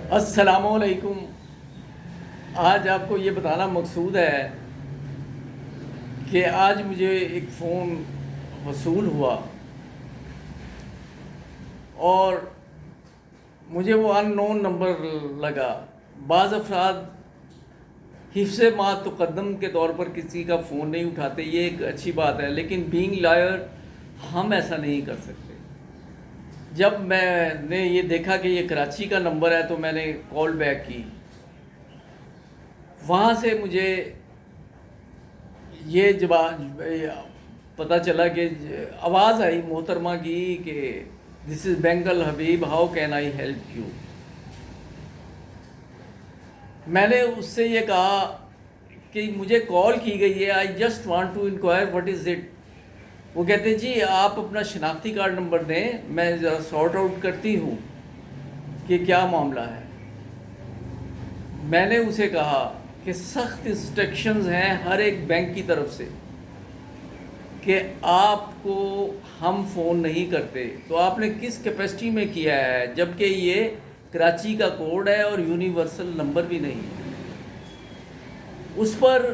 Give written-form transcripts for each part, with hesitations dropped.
السلام علیکم۔ آج آپ کو یہ بتانا مقصود ہے کہ آج مجھے ایک فون وصول ہوا اور مجھے وہ ان نون نمبر لگا۔ بعض افراد حفظ ما تقدم کے طور پر کسی کا فون نہیں اٹھاتے، یہ ایک اچھی بات ہے، لیکن بینگ لائر ہم ایسا نہیں کر سکتے۔ جب میں نے یہ دیکھا کہ یہ کراچی کا نمبر ہے تو میں نے کال بیک کی۔ وہاں سے مجھے یہ جواب پتہ چلا کہ آواز آئی محترمہ کی کہ this is Bank Al Habib, how can I help you. میں نے اس سے یہ کہا کہ مجھے کال کی گئی ہے، I just want to enquire what is it. وہ کہتے ہیں جی آپ اپنا شناختی کارڈ نمبر دیں، میں ذرا سارٹ آؤٹ کرتی ہوں کہ کیا معاملہ ہے۔ میں نے اسے کہا کہ سخت انسٹرکشنز ہیں ہر ایک بینک کی طرف سے کہ آپ کو ہم فون نہیں کرتے، تو آپ نے کس کیپیسٹی میں کیا ہے، جبکہ یہ کراچی کا کوڈ ہے اور یونیورسل نمبر بھی نہیں ہے۔ اس پر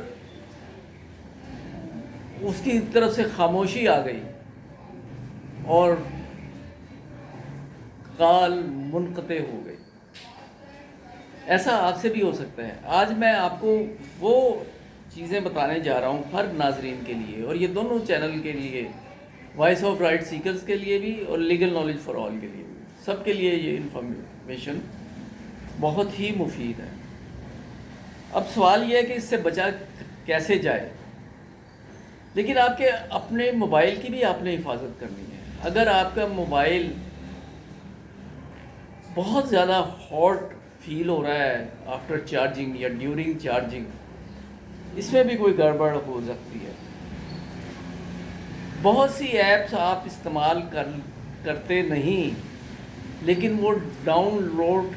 اس کی طرف سے خاموشی آ گئی اور کال منقطع ہو گئی۔ ایسا آپ سے بھی ہو سکتا ہے۔ آج میں آپ کو وہ چیزیں بتانے جا رہا ہوں ہر ناظرین کے لیے، اور یہ دونوں چینل کے لیے، وائس آف رائٹ سیکرز کے لیے بھی اور لیگل نالج فار آل کے لیے بھی، سب کے لیے یہ انفارمیشن بہت ہی مفید ہے۔ اب سوال یہ ہے کہ اس سے بچا کیسے جائے، لیکن آپ کے اپنے موبائل کی بھی آپ نے حفاظت کرنی ہے۔ اگر آپ کا موبائل بہت زیادہ ہاٹ فیل ہو رہا ہے آفٹر چارجنگ یا ڈیورنگ چارجنگ، اس میں بھی کوئی گڑبڑ ہو سکتی ہے۔ بہت سی ایپس آپ استعمال کرتے نہیں، لیکن وہ ڈاؤن لوڈ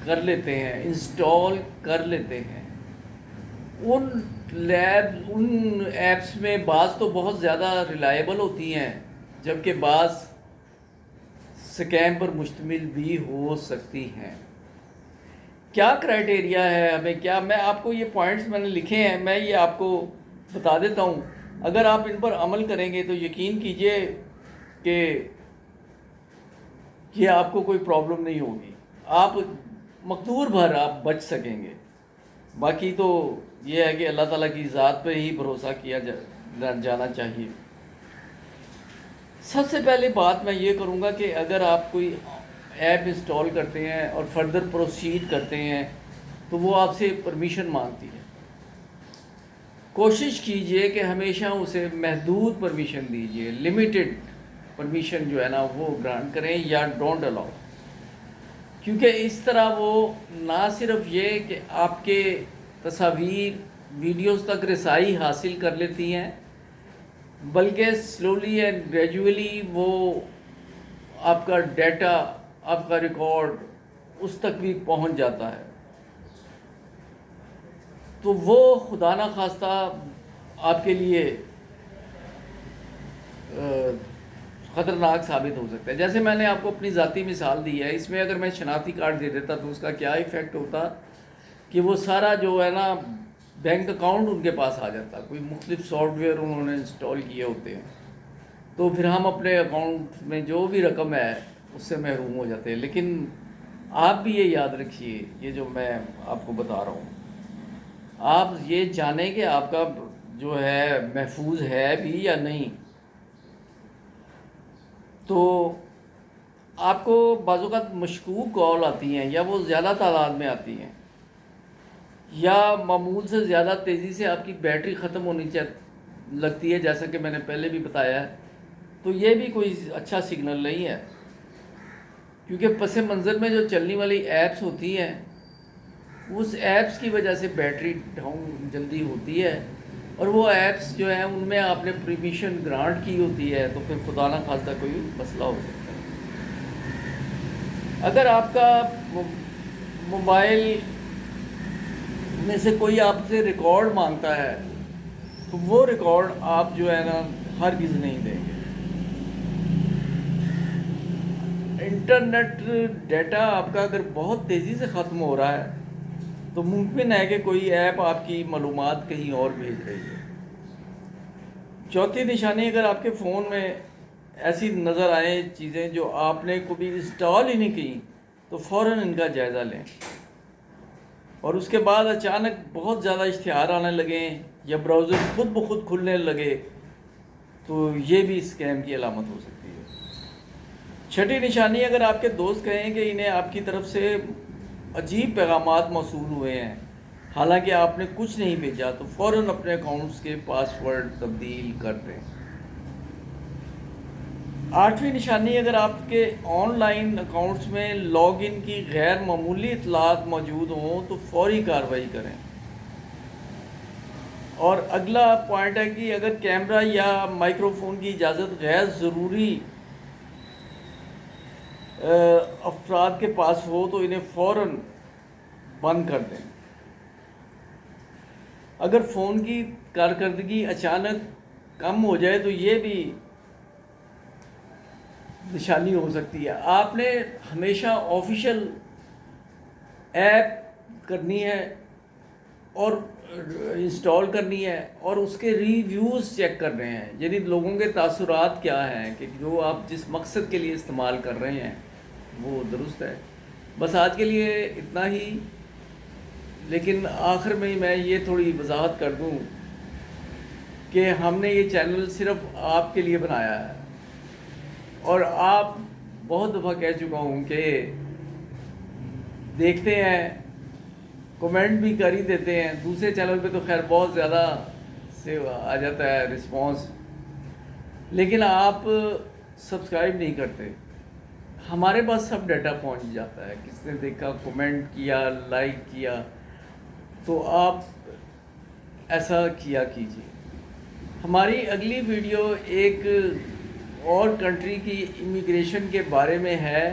کر لیتے ہیں، انسٹال کر لیتے ہیں۔ ان ایپس میں بعض تو بہت زیادہ ریلائبل ہوتی ہیں، جبکہ بعض سکیم پر مشتمل بھی ہو سکتی ہیں۔ کیا کرائٹیریا ہے ہمیں، کیا میں آپ کو یہ پوائنٹس میں نے لکھے ہیں، میں یہ آپ کو بتا دیتا ہوں۔ اگر آپ ان پر عمل کریں گے تو یقین کیجئے کہ یہ آپ کو کوئی پرابلم نہیں ہوگی، آپ مقدور بھر آپ بچ سکیں گے۔ باقی تو یہ ہے کہ اللہ تعالیٰ کی ذات پہ ہی بھروسہ کیا جانا چاہیے۔ سب سے پہلے بات میں یہ کروں گا کہ اگر آپ کوئی ایپ انسٹال کرتے ہیں اور فردر پروسیڈ کرتے ہیں تو وہ آپ سے پرمیشن مانگتی ہے۔ کوشش کیجئے کہ ہمیشہ اسے محدود پرمیشن دیجئے، لیمیٹڈ پرمیشن جو ہے نا وہ گرانٹ کریں یا ڈونٹ الاؤ، کیونکہ اس طرح وہ نہ صرف یہ کہ آپ کے تصاویر ویڈیوز تک رسائی حاصل کر لیتی ہیں، بلکہ سلولی اینڈ گریجولی وہ آپ کا ڈیٹا، آپ کا ریکارڈ اس تک بھی پہنچ جاتا ہے، تو وہ خدا نہ خواستہ آپ کے لیے خطرناک ثابت ہو سکتا ہے۔ جیسے میں نے آپ کو اپنی ذاتی مثال دی ہے، اس میں اگر میں شناختی کارڈ دے دیتا تو اس کا کیا ایفیکٹ ہوتا کہ وہ سارا جو ہے نا بینک اکاؤنٹ ان کے پاس آ جاتا، کوئی مختلف سافٹ ویئر انہوں نے انسٹال کیے ہوتے ہیں، تو پھر ہم اپنے اکاؤنٹ میں جو بھی رقم ہے اس سے محروم ہو جاتے ہیں۔ لیکن آپ بھی یہ یاد رکھیے، یہ جو میں آپ کو بتا رہا ہوں، آپ یہ جانیں کہ آپ کا جو ہے محفوظ ہے بھی یا نہیں۔ تو آپ کو بعض اوقات مشکوک کال آتی ہیں، یا وہ زیادہ تعداد میں آتی ہیں، یا معمول سے زیادہ تیزی سے آپ کی بیٹری ختم ہونی لگتی ہے، جیسا کہ میں نے پہلے بھی بتایا ہے، تو یہ بھی کوئی اچھا سگنل نہیں ہے، کیونکہ پس منظر میں جو چلنے والی ایپس ہوتی ہیں اس ایپس کی وجہ سے بیٹری ڈاؤن جلدی ہوتی ہے، اور وہ ایپس جو ہیں ان میں آپ نے پرمیشن گرانٹ کی ہوتی ہے، تو پھر خدا نہ خواستہ کوئی مسئلہ ہو سکتا ہے۔ اگر آپ کا موبائل میں سے کوئی آپ سے ریکارڈ مانگتا ہے تو وہ ریکارڈ آپ جو ہے نا ہرگز نہیں دیں گے۔ انٹرنیٹ ڈیٹا آپ کا اگر بہت تیزی سے ختم ہو رہا ہے تو ممکن ہے کہ کوئی ایپ آپ کی معلومات کہیں اور بھیج رہی ہے۔ چوتھی نشانی، اگر آپ کے فون میں ایسی نظر آئیں چیزیں جو آپ نے کبھی انسٹال ہی نہیں کی تو فوراً ان کا جائزہ لیں، اور اس کے بعد اچانک بہت زیادہ اشتہار آنے لگیں یا براؤزر خود بخود کھلنے لگے تو یہ بھی اسکیم کی علامت ہو سکتی ہے۔ چھٹی نشانی، اگر آپ کے دوست کہیں کہ انہیں آپ کی طرف سے عجیب پیغامات موصول ہوئے ہیں حالانکہ آپ نے کچھ نہیں بھیجا، تو فوراً اپنے اکاؤنٹس کے پاس ورڈ تبدیل کر دیں۔ آٹھویں نشانی، اگر آپ کے آن لائن اکاؤنٹس میں لاگ ان کی غیر معمولی اطلاعات موجود ہوں تو فوری کارروائی کریں۔ اور اگلا پوائنٹ ہے کہ اگر کیمرہ یا مائکرو فون کی اجازت غیر ضروری افراد کے پاس ہو تو انہیں فوراً بند کر دیں۔ اگر فون کی کارکردگی اچانک کم ہو جائے تو یہ بھی نشانی ہو سکتی ہے۔ آپ نے ہمیشہ آفیشیل ایپ کرنی ہے اور انسٹال کرنی ہے اور اس کے ریویوز چیک کر رہے ہیں، یعنی لوگوں کے تاثرات کیا ہیں کہ جو آپ جس مقصد کے لیے استعمال کر رہے ہیں وہ درست ہے۔ بس آج کے لیے اتنا ہی، لیکن آخر میں یہ تھوڑی وضاحت کر دوں کہ ہم نے یہ چینل صرف آپ کے لیے بنایا ہے، اور آپ بہت دفعہ کہہ چکا ہوں کہ دیکھتے ہیں، کمنٹ بھی کر ہی دیتے ہیں، دوسرے چینل پہ تو خیر بہت زیادہ سے آ جاتا ہے رسپانس، لیکن آپ سبسکرائب نہیں کرتے۔ ہمارے پاس سب ڈیٹا پہنچ جاتا ہے، کس نے دیکھا، کمنٹ کیا، لائک کیا، تو آپ ایسا کیا کیجیے۔ ہماری اگلی ویڈیو ایک اور کنٹری کی امیگریشن کے بارے میں ہے،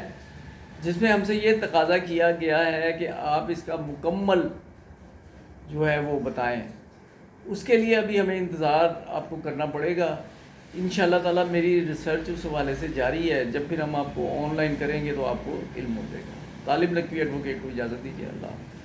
جس میں ہم سے یہ تقاضا کیا گیا ہے کہ آپ اس کا مکمل جو ہے وہ بتائیں۔ اس کے لیے ابھی ہمیں انتظار آپ کو کرنا پڑے گا۔ انشاءاللہ تعالیٰ میری ریسرچ اس حوالے سے جاری ہے، جب پھر ہم آپ کو آن لائن کریں گے تو آپ کو علم ہو جائے گا۔ طالب نقوی ایڈوکیٹ کو اجازت دیجیے، اللہ حافظ۔